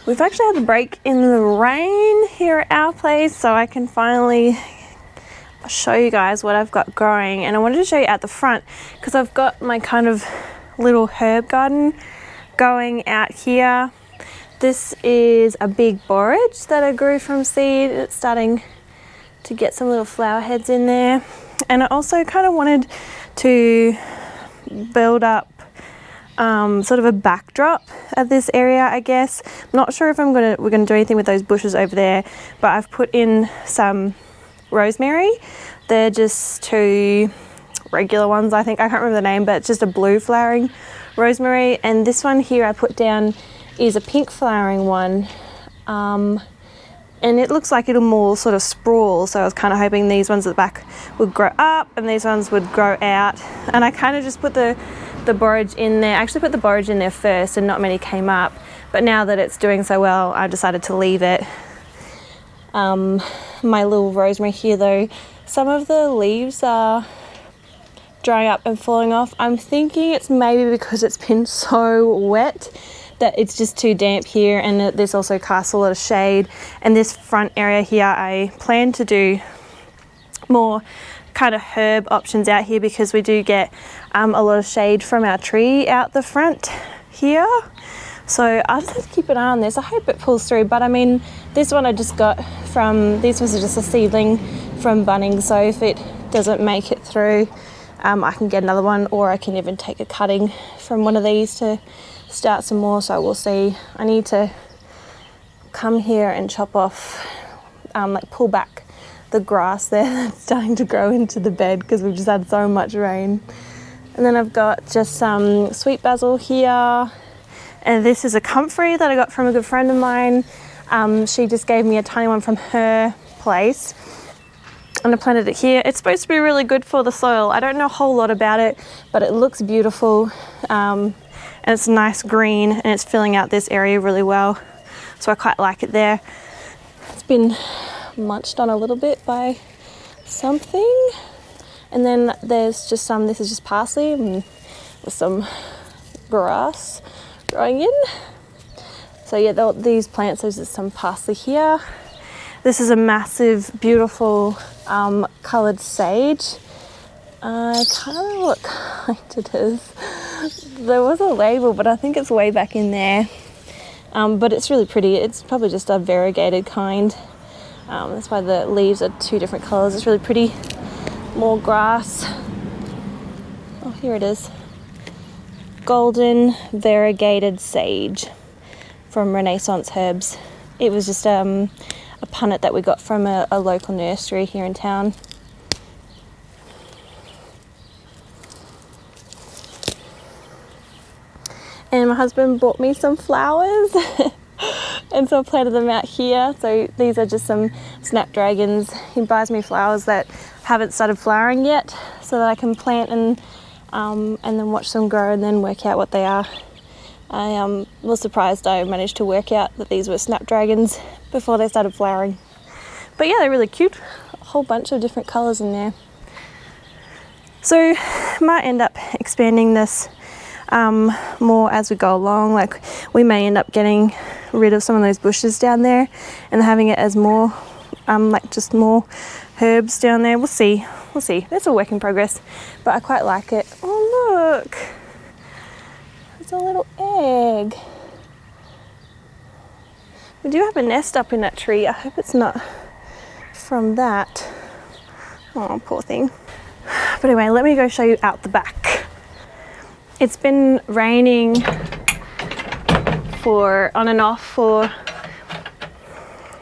We've actually had a break in the rain here at our place, so I can finally show you guys what I've got growing. And I wanted to show you at the front because I've got my kind of little herb garden going out here. This is a big borage that I grew from seed. It's starting to get some little flower heads in there. And I also kind of wanted to build up sort of a backdrop of this area, I guess. I'm not sure if we're gonna do anything with those bushes over there, but I've put in some rosemary. They're just two regular ones, I think. I can't remember the name, but it's just a blue flowering rosemary. And this one here I put down is a pink flowering one. And it looks like it'll more sort of sprawl, so I was kind of hoping these ones at the back would grow up and these ones would grow out. And I kind of just put the borage in there. I actually put the borage in there first and not many came up, but now that it's doing so well, I decided to leave it. My little rosemary here though, some of the leaves are drying up and falling off. I'm thinking it's maybe because it's been so wet that it's just too damp here, and this also casts a lot of shade. And this front area here, I plan to do more kind of herb options out here because we do get a lot of shade from our tree out the front here. So I'll just have to keep an eye on this. I hope it pulls through, but I mean, this one I just got from, this was just a seedling from Bunnings, so if it doesn't make it through, I can get another one, or I can even take a cutting from one of these to start some more. So we'll see. I need to come here and chop off, like pull back the grass there that's starting to grow into the bed because we've just had so much rain. And then I've got just some sweet basil here, and this is a comfrey that I got from a good friend of mine. She just gave me a tiny one from her place, and I planted it here. It's supposed to be really good for the soil. I don't know a whole lot about it, but it looks beautiful, and it's nice green, and it's filling out this area really well, so I quite like it there. It's been munched on a little bit by something. And then there's just some, this is just parsley and with some grass growing in. So yeah, these plants, there's just some parsley here. This is a massive, beautiful coloured sage. I can't remember what kind it is. There was a label, but I think it's way back in there. But it's really pretty. It's probably just a variegated kind. That's why the leaves are two different colours. It's really pretty. More grass. Oh, here it is. Golden variegated sage from Renaissance Herbs. It was just a punnet that we got from a local nursery here in town. And my husband bought me some flowers. And so I planted them out here. So these are just some snapdragons. He buys me flowers that haven't started flowering yet, so that I can plant and then watch them grow and then work out what they are. I was surprised I managed to work out that these were snapdragons before they started flowering. But yeah, they're really cute. A whole bunch of different colours in there. So might end up expanding this more as we go along. Like we may end up getting rid of some of those bushes down there and having it as more like just more herbs down there. We'll see. It's a work in progress, but I quite like it. Oh look, it's a little egg. We do have a nest up in that tree. I hope it's not from that. Oh, poor thing. But anyway, let me go show you out the back. It's been raining on and off for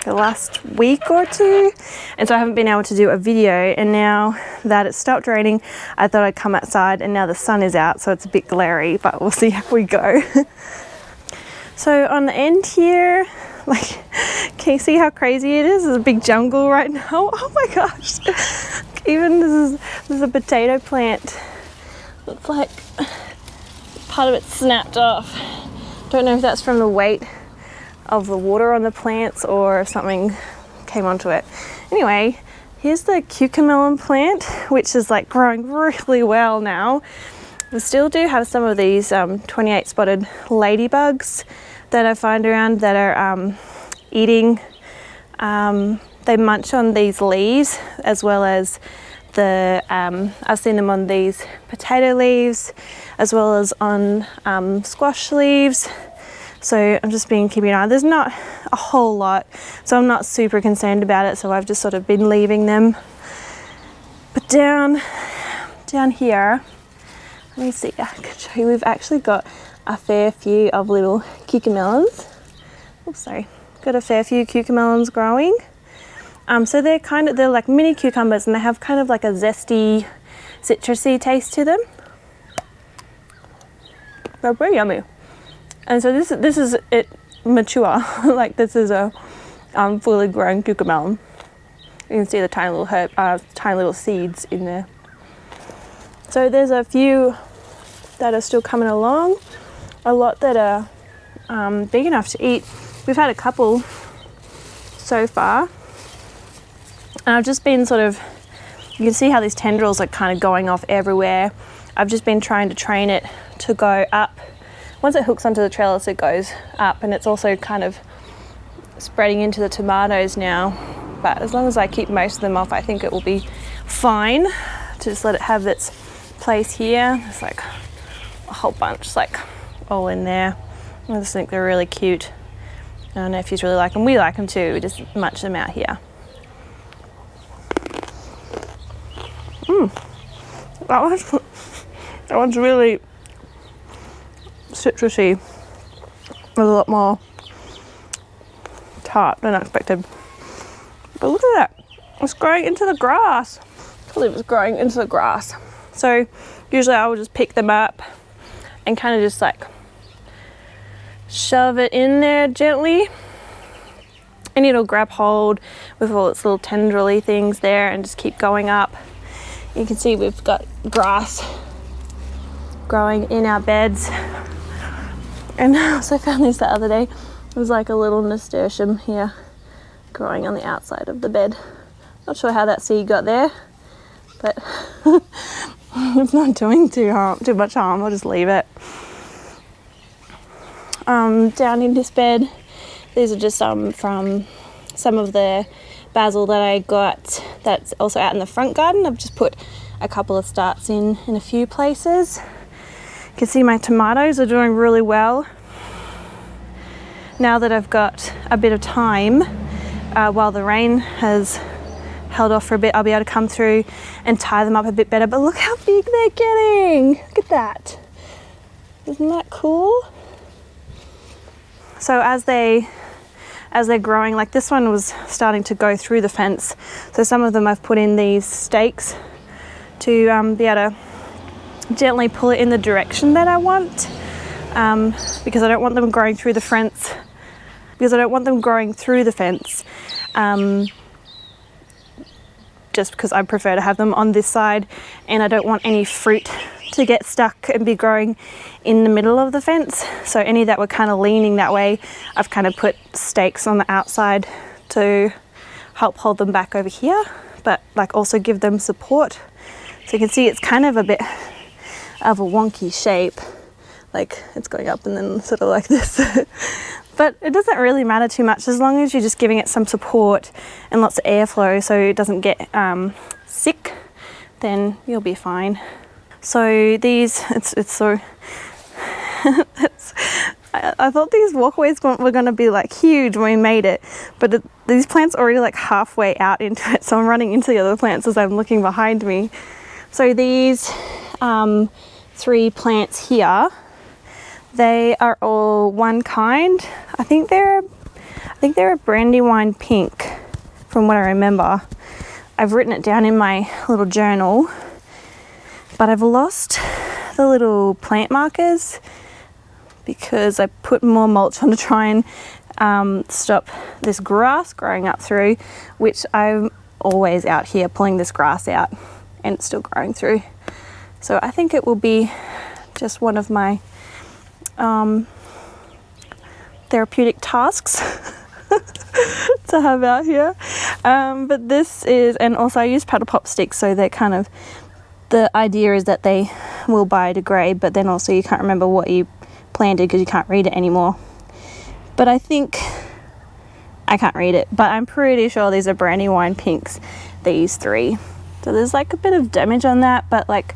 the last week or two, and so I haven't been able to do a video, and now that it's stopped raining, I thought I'd come outside, and now the sun is out, so it's a bit glary, but we'll see how we go. So on the end here, like, can you see how crazy it is? There's a big jungle right now. Oh my gosh. Even this is a potato plant. Looks like part of it snapped off. Don't know if that's from the weight of the water on the plants or if something came onto it. Anyway, here's the Tigger Melon plant, which is like growing really well now. We still do have some of these 28 spotted ladybugs that I find around that are eating, they munch on these leaves as well as the, I've seen them on these potato leaves as well as on squash leaves. So I'm just been keeping an eye. There's not a whole lot, so I'm not super concerned about it. So I've just sort of been leaving them. But down here, let me see, I can show you, we've actually got a fair few of little cucumber melons. Oops, sorry. Got a fair few cucumber melons growing. So they're like mini cucumbers, and they have kind of like a zesty, citrusy taste to them. They're pretty yummy. And so this is it mature. Like this is a fully grown cucumber melon. You can see the tiny little tiny little seeds in there. So there's a few that are still coming along. A lot that are big enough to eat. We've had a couple so far. And I've just been sort of, you can see how these tendrils are kind of going off everywhere. I've just been trying to train it to go up. Once it hooks onto the trellis, it goes up, and it's also kind of spreading into the tomatoes now. But as long as I keep most of them off, I think it will be fine to just let it have its place here. There's like a whole bunch like all in there. I just think they're really cute. I don't know if you really like them. We like them too. We just munch them out here. That one's really citrusy. There's a lot more tart than I expected. But look at that. It's growing into the grass. I believe it's growing into the grass. So usually I will just pick them up and kind of just like shove it in there gently, and it'll grab hold with all its little tendrily things there and just keep going up. You can see we've got grass growing in our beds. And I also found this the other day. There's like a little nasturtium here growing on the outside of the bed. Not sure how that seed got there, but it's not doing too much harm. I'll just leave it. Down in this bed, these are just from some of the basil that I got that's also out in the front garden. I've just put a couple of starts in a few places. You can see my tomatoes are doing really well. Now that I've got a bit of time, while the rain has held off for a bit, I'll be able to come through and tie them up a bit better. But look how big they're getting. Look at that. Isn't that cool? So as they're growing, like this one was starting to go through the fence. So some of them I've put in these stakes to be able to gently pull it in the direction that I want, because I don't want them growing through the fence. Just because I prefer to have them on this side, and I don't want any fruit to get stuck and be growing in the middle of the fence. So any that were kind of leaning that way, I've kind of put stakes on the outside to help hold them back over here, but like also give them support. So you can see it's kind of a bit of a wonky shape, like it's going up and then sort of like this. But it doesn't really matter too much as long as you're just giving it some support and lots of airflow so it doesn't get sick, then you'll be fine. So these, it's so, I thought these walkways were going to be like huge when we made it, but these plants are already like halfway out into it, so I'm running into the other plants as I'm looking behind me. So these 3 plants here, they are all one kind. I think they're a brandywine pink from what I remember. I've written it down in my little journal, but I've lost the little plant markers because I put more mulch on to try and stop this grass growing up through, which I'm always out here pulling this grass out and it's still growing through. So I think it will be just one of my therapeutic tasks to have out here. But this is, and also I use paddle pop sticks, so they're kind of, the idea is that they will biodegrade, but then also you can't remember what you planted because you can't read it anymore. but I think, I can't read it, but I'm pretty sure these are Brandywine pinks, these 3. So there's like a bit of damage on that, but like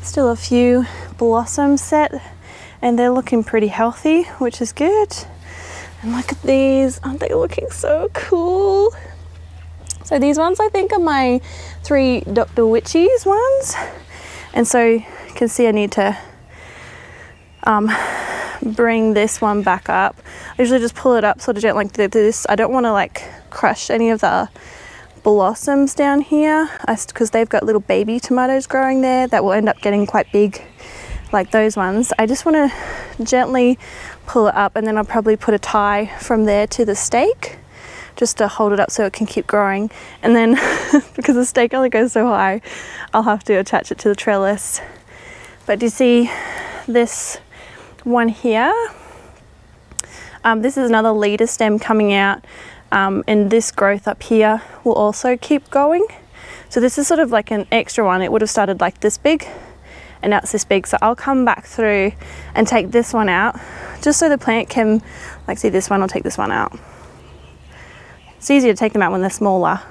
still a few blossoms set, and they're looking pretty healthy, which is good. And look at these, aren't they looking so cool? So these ones I think are my 3 Dr. Witchy's ones. And so you can see I need to bring this one back up. I usually just pull it up sort of gently like this. I don't want to like crush any of the blossoms down here because they've got little baby tomatoes growing there that will end up getting quite big like those ones. I just want to gently pull it up, and then I'll probably put a tie from there to the stake just to hold it up so it can keep growing. And then because the stake only goes so high, I'll have to attach it to the trellis. But do you see this one here? This is another leader stem coming out, and this growth up here will also keep going. So this is sort of like an extra one. It would have started like this big, and now it's this big. So I'll come back through and take this one out just so the plant can, like, see this one, I'll take this one out. It's easier to take them out when they're smaller.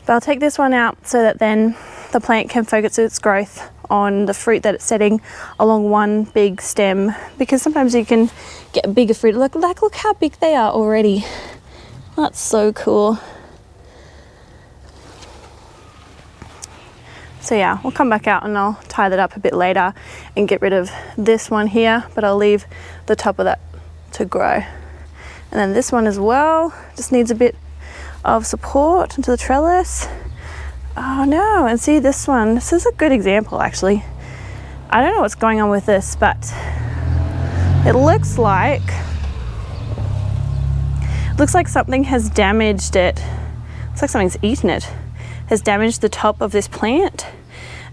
But I'll take this one out so that then the plant can focus its growth on the fruit that it's setting along one big stem, because sometimes you can get bigger fruit. Look how big they are already. That's so cool. So yeah, we'll come back out and I'll tie that up a bit later and get rid of this one here, but I'll leave the top of that to grow. And then this one as well, just needs a bit of support into the trellis. Oh no, and see this one, this is a good example actually. I don't know what's going on with this, but it looks like something has damaged it. Looks like something's eaten it. Has damaged the top of this plant,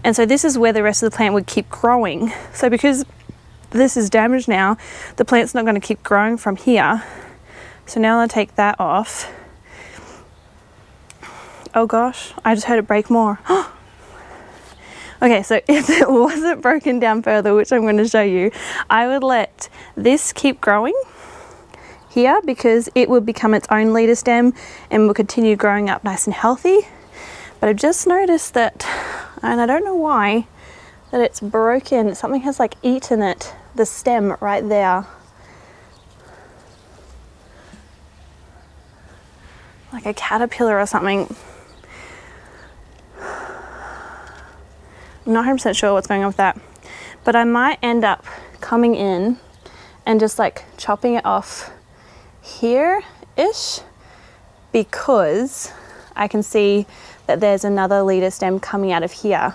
and so this is where the rest of the plant would keep growing. So because this is damaged now, the plant's not going to keep growing from here. So now I'll take that off. Oh gosh, I just heard it break more. Okay, so if it wasn't broken down further, which I'm going to show you, I would let this keep growing here because it will become its own leader stem and will continue growing up nice and healthy. But I've just noticed that, and I don't know why, that it's broken. Something has like eaten it, the stem right there. Like a caterpillar or something. I'm not 100% sure what's going on with that. But I might end up coming in and just like chopping it off here-ish, because I can see that there's another leader stem coming out of here.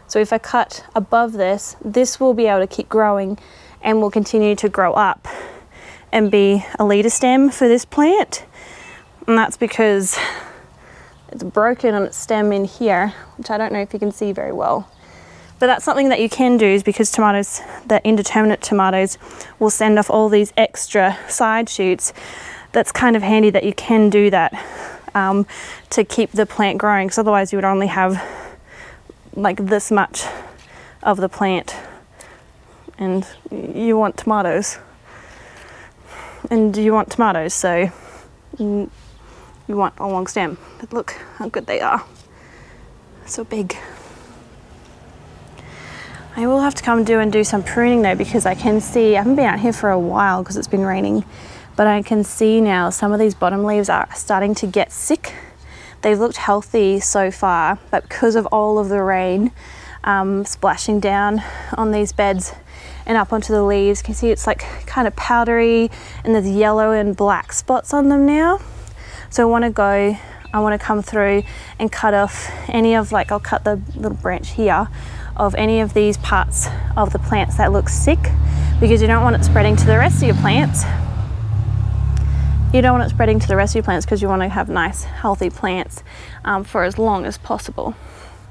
So if I cut above this, this will be able to keep growing and will continue to grow up and be a leader stem for this plant. And that's because it's broken on its stem in here, which I don't know if you can see very well. But that's something that you can do, is because tomatoes, the indeterminate tomatoes, will send off all these extra side shoots. That's kind of handy that you can do that to keep the plant growing, because otherwise you would only have like this much of the plant, and you want tomatoes, so you want a long stem. But look how good they are, so big. I will have to come do some pruning though, because I can see, I haven't been out here for a while because it's been raining, but I can see now some of these bottom leaves are starting to get sick. They've looked healthy so far, but because of all of the rain splashing down on these beds and up onto the leaves, you can see it's like kind of powdery, and there's yellow and black spots on them now. So I want to come through and cut off any of, like, I'll cut the little branch here of any of these parts of the plants that look sick, because you don't want it spreading to the rest of your plants. You don't want it spreading to the rest of your plants because you want to have nice healthy plants for as long as possible.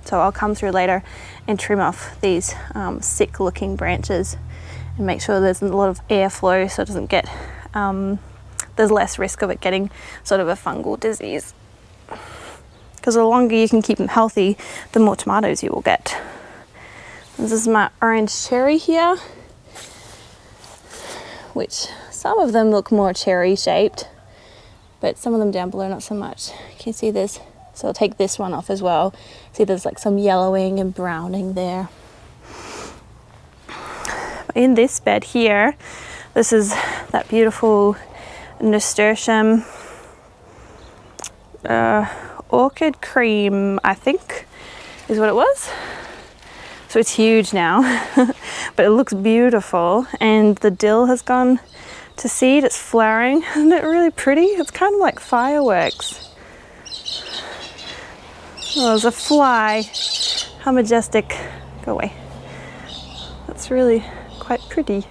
So I'll come through later and trim off these sick looking branches and make sure there's a lot of airflow so it doesn't get, there's less risk of it getting sort of a fungal disease. Because the longer you can keep them healthy, the more tomatoes you will get. This is my orange cherry here. which some of them look more cherry shaped, but some of them down below not so much. Can you see this? So I'll take this one off as well. See, there's like some yellowing and browning there. In this bed here, this is that beautiful nasturtium orchid cream, I think is what it was. So it's huge now, but it looks beautiful, and the dill has gone to seed. It's flowering. Isn't it really pretty? It's kind of like fireworks. Oh, there's a fly. How majestic. Go away. That's really quite pretty.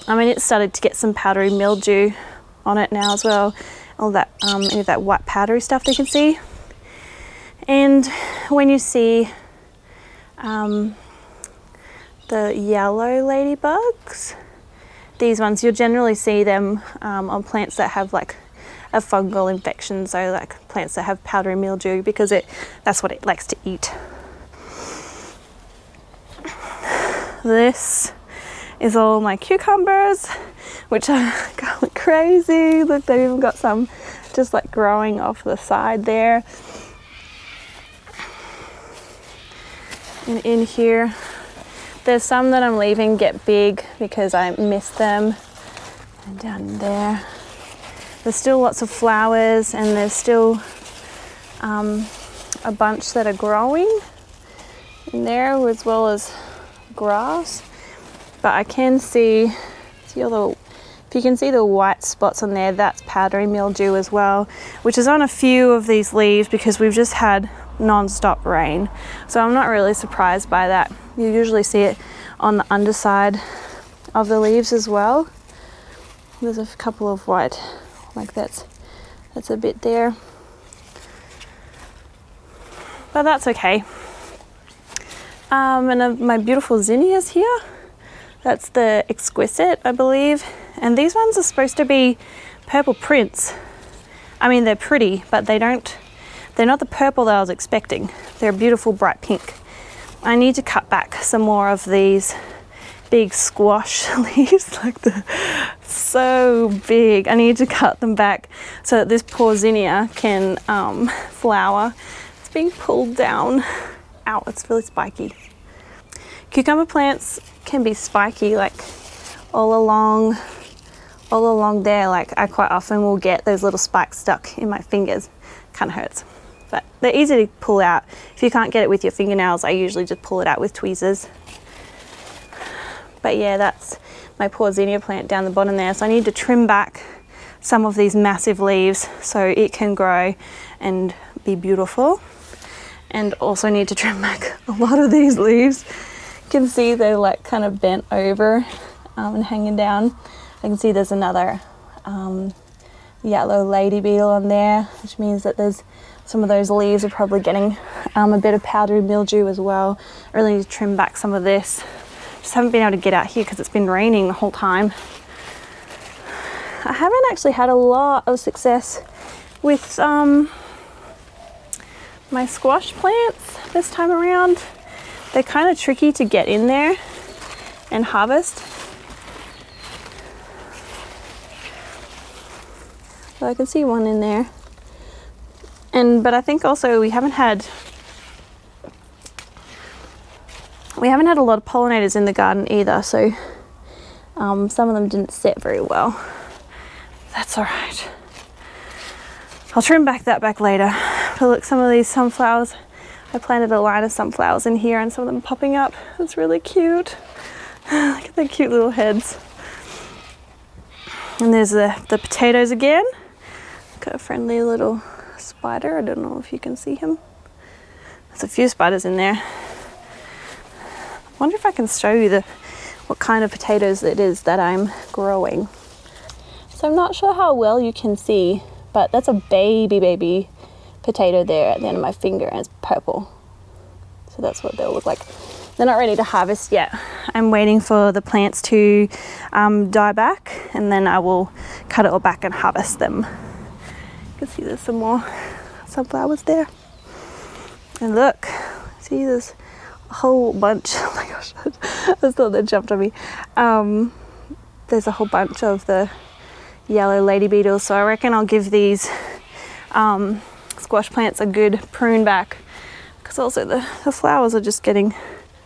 I mean, it started to get some powdery mildew on it now as well. All that, any of that white powdery stuff that you can see. And when you see the yellow ladybugs, these ones, you'll generally see them on plants that have like a fungal infection, so like plants that have powdery mildew, because that's what it likes to eat. This is all my cucumbers, which are going crazy. Look, they've even got some just like growing off the side there. And in here, there's some that I'm leaving get big because I missed them. And down there, there's still lots of flowers, and there's still a bunch that are growing in there, as well as grass. But I can see if you can see the white spots on there, that's powdery mildew as well, which is on a few of these leaves because we've just had non-stop rain. So I'm not really surprised by that. You usually see it on the underside of the leaves as well. There's a couple of white, like that's a bit there. But that's okay. And my beautiful zinnias here. That's the exquisite, I believe. And these ones are supposed to be purple prints. I mean, they're pretty, but they're not the purple that I was expecting. They're beautiful bright pink. I need to cut back some more of these big squash leaves, like so big. I need to cut them back so that this poor zinnia can flower. It's being pulled down. Ow, it's really spiky. Cucumber plants can be spiky, like all along there. Like I quite often will get those little spikes stuck in my fingers. Kind of hurts, but they're easy to pull out. If you can't get it with your fingernails, I usually just pull it out with tweezers. But yeah, that's my poor zinnia plant down the bottom there. So I need to trim back some of these massive leaves so it can grow and be beautiful. And also need to trim back a lot of these leaves. You can see they're like kind of bent over and hanging down. I can see there's another yellow lady beetle on there, which means that there's some of those leaves are probably getting a bit of powdery mildew as well. I really need to trim back some of this. Just haven't been able to get out here because it's been raining the whole time. I haven't actually had a lot of success with my squash plants this time around. They're kind of tricky to get in there and harvest. So I can see one in there. But I think also we haven't had a lot of pollinators in the garden either, so some of them didn't set very well. That's all right. I'll trim that back later. But look, some of these sunflowers, I planted a line of sunflowers in here and some of them popping up. It's really cute. Look at their cute little heads. And there's the potatoes again. Got a friendly little spider. I don't know if you can see him. There's a few spiders in there. I wonder if I can show you what kind of potatoes it is that I'm growing. So I'm not sure how well you can see, but that's a baby potato there at the end of my finger, and it's purple. So that's what they'll look like. They're not ready to harvest yet. I'm waiting for the plants to die back, and then I will cut it all back and harvest them. You can see there's some more sunflowers there. And look, see there's a whole bunch. Oh my gosh, I just thought they jumped on me. there's a whole bunch of the yellow lady beetles, so I reckon I'll give these squash plants a good prune back, because also the flowers are just getting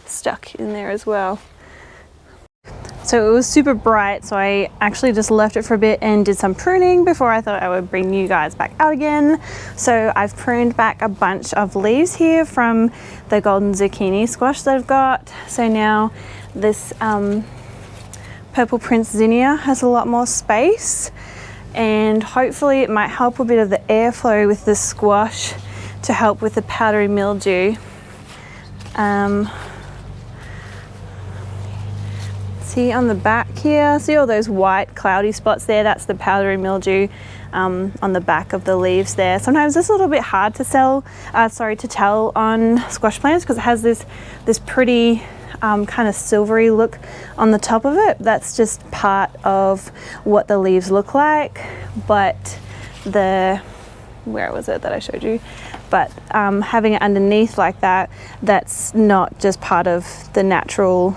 stuck in there as well. So it was super bright, so I actually just left it for a bit and did some pruning before I thought I would bring you guys back out again. So I've pruned back a bunch of leaves here from the golden zucchini squash that I've got. So now this purple prince zinnia has a lot more space, and hopefully it might help a bit of the airflow with this squash to help with the powdery mildew. See on the back here, see all those white cloudy spots there? That's the powdery mildew on the back of the leaves there. Sometimes it's a little bit hard to tell on squash plants because it has this pretty kind of silvery look on the top of it. That's just part of what the leaves look like, but where was it that I showed you? But having it underneath like that, that's not just part of the natural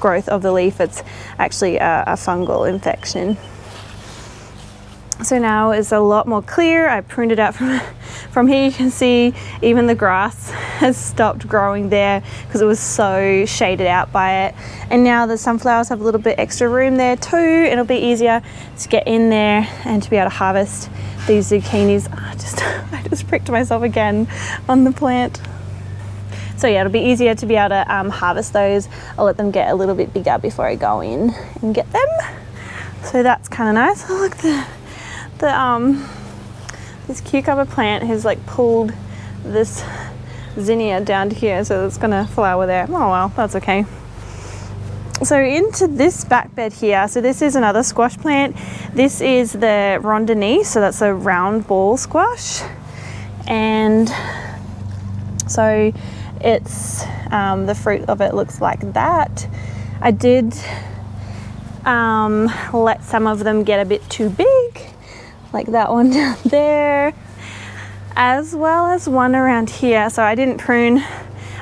growth of the leaf, it's actually a fungal infection. So now it's a lot more clear. I pruned it out from here. You can see even the grass has stopped growing there because it was so shaded out by it. And now the sunflowers have a little bit extra room there too. It'll be easier to get in there and to be able to harvest these zucchinis. I just pricked myself again on the plant. So yeah, it'll be easier to be able to harvest those. I'll let them get a little bit bigger before I go in and get them. So that's kind of nice. Oh, look, this cucumber plant has like pulled this zinnia down to here, so it's gonna flower there. Oh well, that's okay. So into this back bed here, so this is another squash plant. This is the rondini, so that's a round ball squash. And so it's the fruit of it looks like that. I did let some of them get a bit too big, like that one down there, as well as one around here. So I didn't prune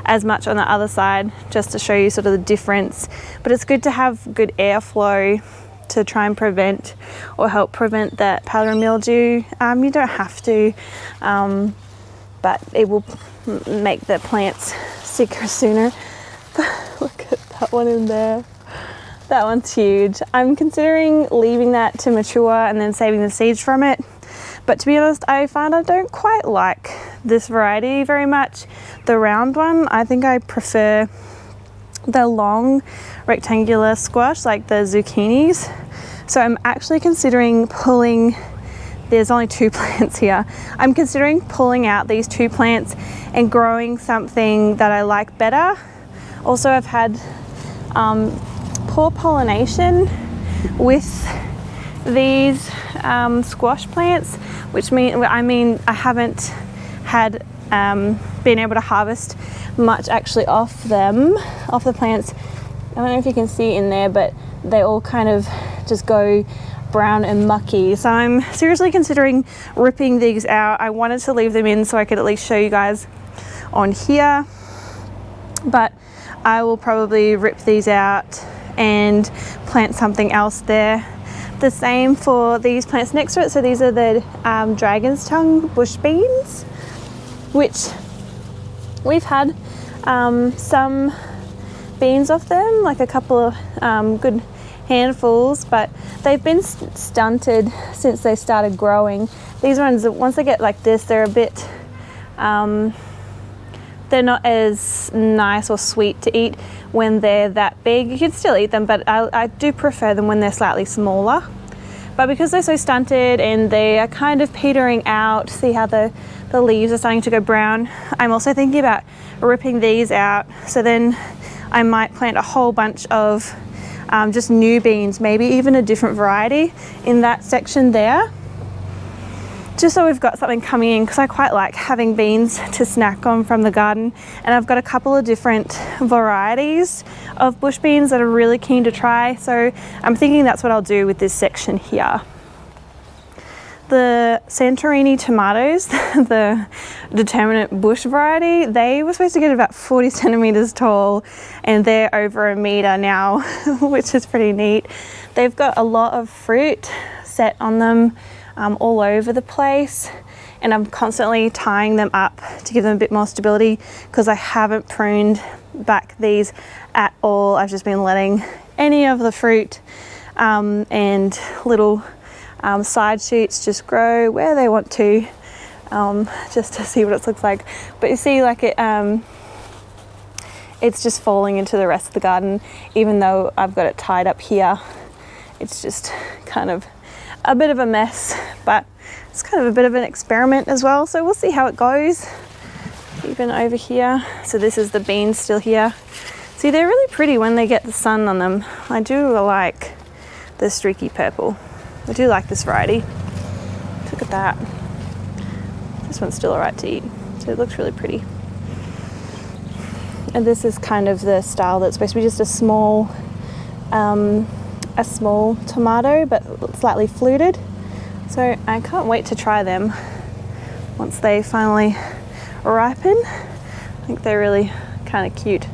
as much on the other side just to show you sort of the difference, but it's good to have good airflow to try and prevent or help prevent that powdery mildew. You don't have to, but it will make the plants sicker sooner. Look at that one in there. That one's huge. I'm considering leaving that to mature and then saving the seeds from it. But to be honest, I find I don't quite like this variety very much. The round one, I think I prefer the long rectangular squash like the zucchinis. So I'm actually considering pulling, there's only 2 plants here. I'm considering pulling out these 2 plants and growing something that I like better. Also, I've had poor pollination with these squash plants, which I haven't had been able to harvest much actually off the plants. I don't know if you can see in there, but they all kind of just go brown and mucky. So I'm seriously considering ripping these out. I wanted to leave them in so I could at least show you guys on here, but I will probably rip these out and plant something else there. The same for these plants next to it. So these are the dragon's tongue bush beans, which we've had some beans off them, like a couple of good handfuls, but they've been stunted since they started growing. These ones, once they get like this, they're a bit they're not as nice or sweet to eat when they're that big. You can still eat them, but I do prefer them when they're slightly smaller. But because they're so stunted and they are kind of petering out, see how the leaves are starting to go brown, I'm also thinking about ripping these out. So then I might plant a whole bunch of just new beans, maybe even a different variety in that section there, just so we've got something coming in, because I quite like having beans to snack on from the garden. And I've got a couple of different varieties of bush beans that I'm really keen to try, so I'm thinking that's what I'll do with this section here. the Santorini Tomatoes, the determinate bush variety, they were supposed to get about 40 centimeters tall, and they're over a meter now, which is pretty neat. They've got a lot of fruit set on them all over the place, and I'm constantly tying them up to give them a bit more stability because I haven't pruned back these at all. I've just been letting any of the fruit and little side shoots just grow where they want to, just to see what it looks like. But you see, like it's just falling into the rest of the garden, even though I've got it tied up here. It's just kind of a bit of a mess, but it's kind of a bit of an experiment as well, so we'll see how it goes. Even over here, so this is the beans still here. See, they're really pretty when they get the sun on them. I do like the streaky purple. I do like this variety. Look at that. This one's still alright to eat, so it looks really pretty. And this is kind of the style that's supposed to be just a small tomato, but slightly fluted. So I can't wait to try them once they finally ripen. I think they're really kind of cute.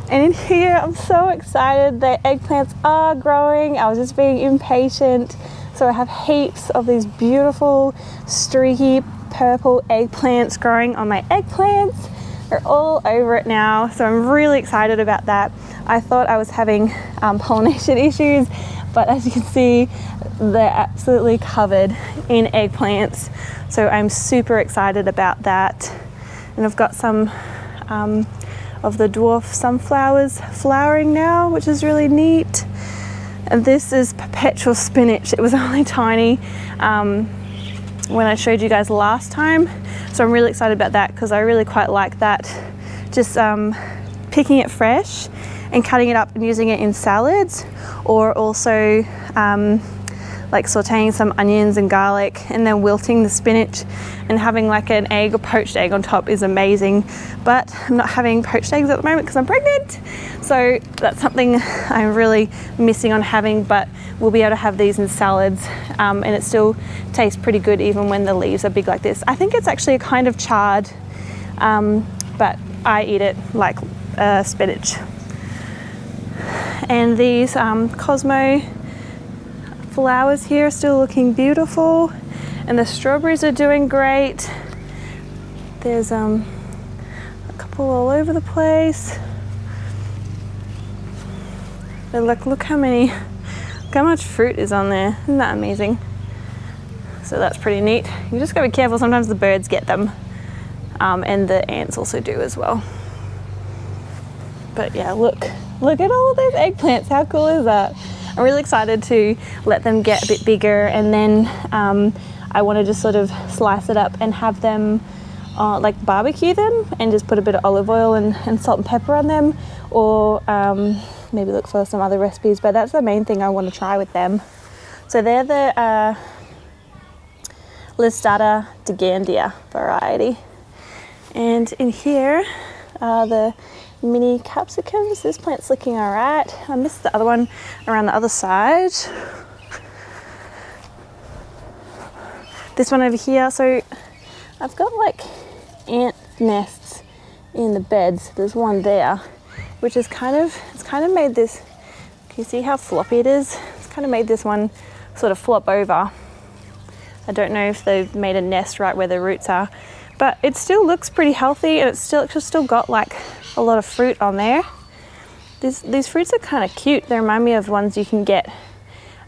And in here, I'm so excited. The eggplants are growing. I was just being impatient. So I have heaps of these beautiful streaky purple eggplants growing on my eggplants. They're all over it now, so I'm really excited about that. I thought I was having pollination issues, but as you can see, they're absolutely covered in eggplants. So I'm super excited about that. And I've got some of the dwarf sunflowers flowering now, which is really neat. And this is Perpetual Spinach. It was only tiny when I showed you guys last time. So I'm really excited about that because I really quite like that. Just picking it fresh and cutting it up and using it in salads, or also like sauteing some onions and garlic and then wilting the spinach and having like an egg or poached egg on top is amazing. But I'm not having poached eggs at the moment because I'm pregnant. So that's something I'm really missing on having, but we'll be able to have these in salads and it still tastes pretty good even when the leaves are big like this. I think it's actually a kind of chard, but I eat it like spinach. And these Cosmo flowers here are still looking beautiful, and the strawberries are doing great. There's a couple all over the place. But look how much fruit is on there. Isn't that amazing? So that's pretty neat. You just gotta be careful, sometimes the birds get them, and the ants also do as well. But yeah, look at all of those eggplants. How cool is that? I'm really excited to let them get a bit bigger, and then I want to just sort of slice it up and have them like barbecue them and just put a bit of olive oil and salt and pepper on them, or maybe look for some other recipes, but that's the main thing I want to try with them. So they're the Listata Digandia variety. And in here are the mini capsicums. This plant's looking all right. I missed the other one around the other side. This one over here. So I've got like ant nests in the beds. There's one there, which is kind of made this, can you see how floppy it is? It's kind of made this one sort of flop over. I don't know if they've made a nest right where the roots are, but it still looks pretty healthy, and it's still got like a lot of fruit on there. These fruits are kind of cute. They remind me of ones you can get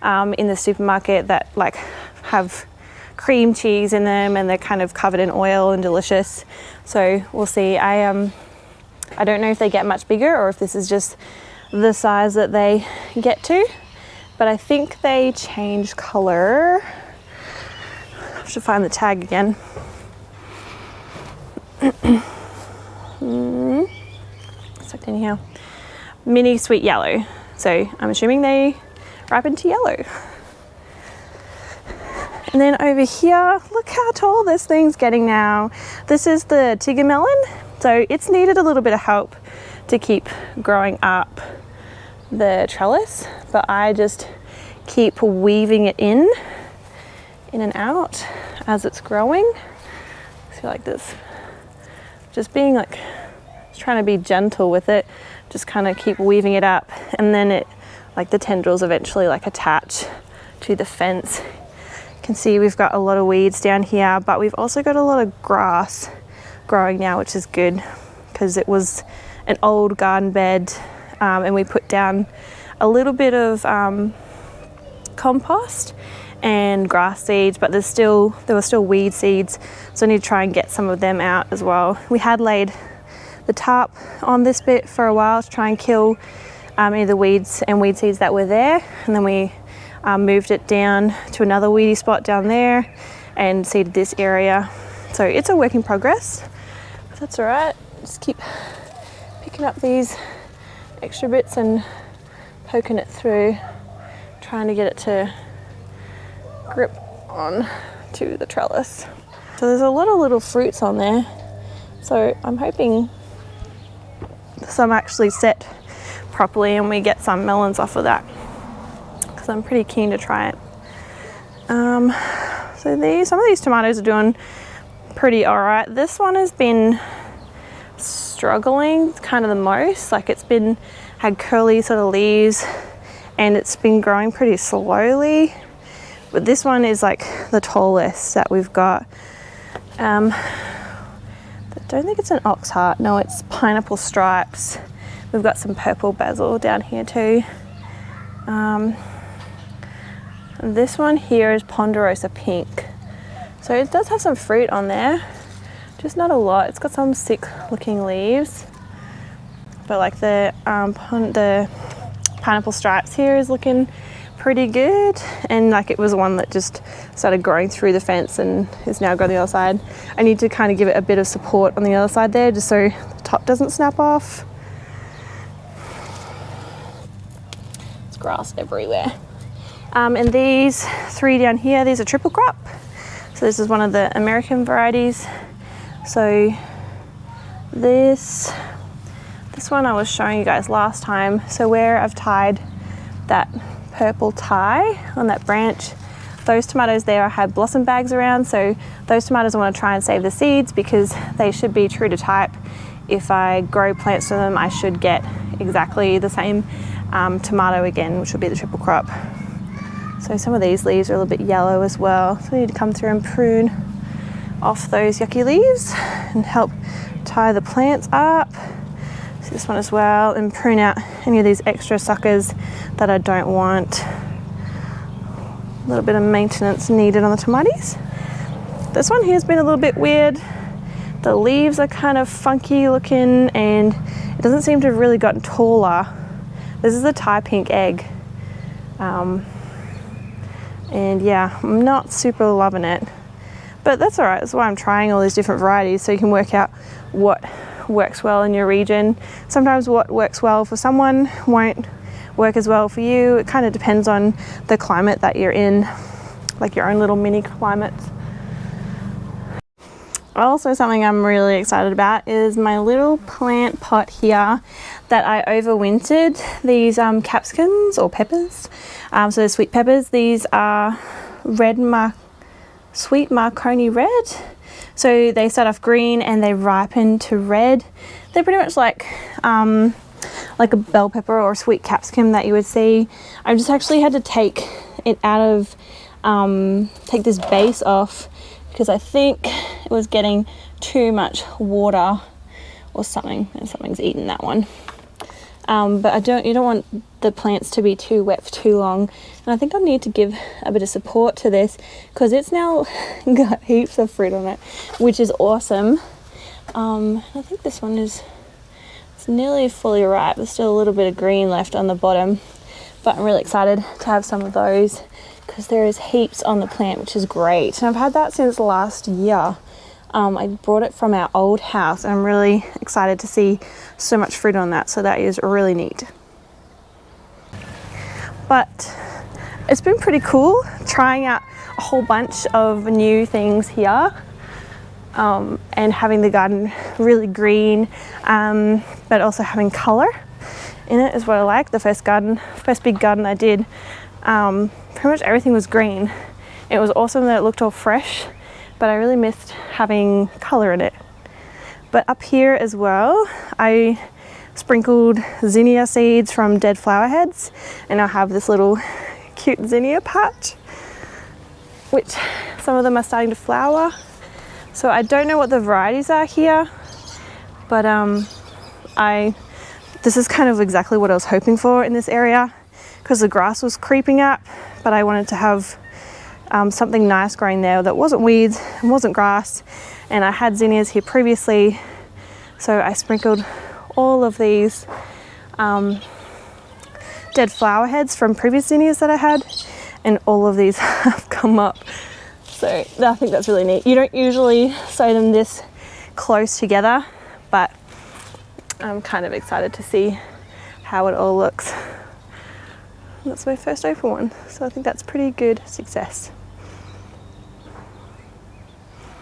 in the supermarket that like have cream cheese in them, and they're kind of covered in oil and delicious. So we'll see. I don't know if they get much bigger or if this is just the size that they get to, but I think they change color. I should find the tag again. Stuck in here. Mini sweet yellow. So I'm assuming they ripen to yellow. And then over here, look how tall this thing's getting now. This is the Tigger Melon. So it's needed a little bit of help to keep growing up the trellis, but I just keep weaving it in in and out as it's growing. See, like this, just being like, trying to be gentle with it, just kind of keep weaving it up, and then it, like the tendrils eventually like attach to the fence. You can see we've got a lot of weeds down here, but we've also got a lot of grass growing now, which is good because it was an old garden bed, and we put down a little bit of compost and grass seeds, but there were still weed seeds, so I need to try and get some of them out as well. We had laid the tarp on this bit for a while to try and kill any of the weeds and weed seeds that were there, and then we moved it down to another weedy spot down there and seeded this area. So it's a work in progress, but that's all right. Just keep picking up these extra bits and poking it through, trying to get it to grip on to the trellis. So there's a lot of little fruits on there, so I'm hoping some actually set properly and we get some melons off of that, because I'm pretty keen to try it. So some of these tomatoes are doing pretty all right. This one has been struggling kind of the most. Like it's had curly sort of leaves and it's been growing pretty slowly. But this one is like the tallest that we've got. I don't think it's an ox heart. No, it's pineapple stripes. We've got some purple basil down here too. This one here is ponderosa pink. So it does have some fruit on there, just not a lot. It's got some sick looking leaves. But like the pineapple stripes here is looking pretty good, and like it was one that just started growing through the fence and is now going on the other side. I need to kind of give it a bit of support on the other side there just so the top doesn't snap off. There's grass everywhere. And these three down here, these are triple crop. So this is one of the American varieties. So this one I was showing you guys last time. So where I've tied that purple tie on that branch, those tomatoes there I had blossom bags around, so those tomatoes I want to try and save the seeds because they should be true to type. If I grow plants to them, I should get exactly the same tomato again, which will be the triple crop. So some of these leaves are a little bit yellow as well, so I need to come through and prune off those yucky leaves and help tie the plants up. So this one as well, and prune out any of these extra suckers that I don't want. A little bit of maintenance needed on the tomatoes. This one here has been a little bit weird. The leaves are kind of funky looking and it doesn't seem to have really gotten taller. This is a Thai pink egg. And yeah, I'm not super loving it, but that's all right. That's why I'm trying all these different varieties, so you can work out what works well in your region. Sometimes what works well for someone won't work as well for you. It kind of depends on the climate that you're in, like your own little mini climates. Also, something I'm really excited about is my little plant pot here that I overwintered these capsicums or peppers. So they're sweet peppers. These are sweet Marconi red. So they start off green and they ripen to red. They're pretty much like a bell pepper or a sweet capsicum that you would see. I just actually had to take it out of, take this base off because I think it was getting too much water or something, and something's eaten that one. But you don't want the plants to be too wet for too long. And I think I need to give a bit of support to this because it's now got heaps of fruit on it, which is awesome. I think this one it's nearly fully ripe. There's still a little bit of green left on the bottom, but I'm really excited to have some of those because there is heaps on the plant, which is great. And I've had that since last year. I brought it from our old house and I'm really excited to see so much fruit on that, so that is really neat. But it's been pretty cool trying out a whole bunch of new things here, and having the garden really green, but also having colour in it is what I like. The first big garden I did, pretty much everything was green It was awesome that it looked all fresh, but I really missed having colour in it. But up here as well, I sprinkled zinnia seeds from dead flower heads, and I have this little cute zinnia patch, which some of them are starting to flower. So I don't know what the varieties are here, but this is kind of exactly what I was hoping for in this area, because the grass was creeping up, but I wanted to have something nice growing there that wasn't weeds and wasn't grass. And I had zinnias here previously, so I sprinkled all of these dead flower heads from previous zinnias that I had, and all of these have come up. So I think that's really neat. You don't usually sow them this close together, but I'm kind of excited to see how it all looks. That's my first open one, so I think that's pretty good success.